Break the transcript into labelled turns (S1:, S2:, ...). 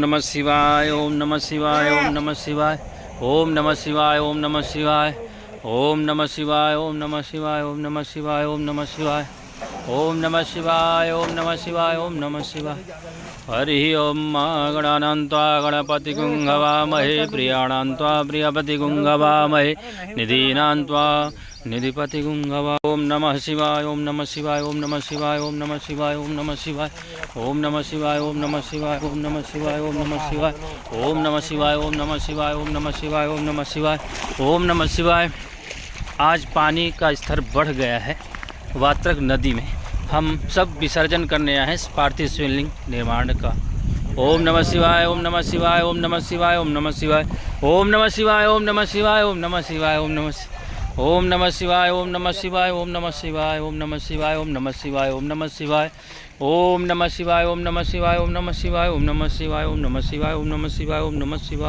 S1: नमः शिवाय, ओम नमः शिवाय, ओम नमः शिवाय, ओम नमः शिवाय, ओम नमः शिवाय, ओम नमः शिवाय, ओम नमः शिवाय, ओम नमः शिवाय, ओम नमः शिवाय, ओम नमः शिवाय, ओम नमः शिवाय, ओम नमः शिवाय। हरि ओम गणानान्त्वा गणपतिगुं हवामहे, प्रियाणान्त्वा प्रियपतिगुं हवामहे, निधीनान्त्वा निधिपतिगुं हवा। ओम नमः शिवाय, ओम नमः शिवाय, ओम नमः शिवाय, ओम नमः शिवाय, ओम नमः शिवाय, ओम नमः शिवाय, ओम नमः शिवाय, ओम नमः शिवाय, ओम नमः शिवाय, ओम नमः शिवाय, ओम नमः शिवाय, ओम नमः शिवाय, ओम नमः शिवाय, ओम नमः शिवाय। आज पानी का स्तर बढ़ गया है वात्रक नदी में। हम सब विसर्जन करने आए हैं पार्थिव शिवलिंग निर्माण का। ओम नमः शिवाय, ओम नमः शिवाय, ओम नमः शिवाय, ओम नमः शिवाय, ओम नमः शिवाय, ओम नमः शिवाय, ओम नमः शिवाय, ओम नमः ओम नमः शिवाय, ओम नमः शिवाय, ओम नमः शिवाय, ओम नमः शिवाय, ओम नमः शिवाय, ओम नमः शिवाय, ओम नमः शिवाय, ओम नमः शिवाय, ओम नमः शिवाय, ओम नमः शिवाय, ओम नमः शिवाय, ओम नमः शिवाय, ओम नमः शिवाय।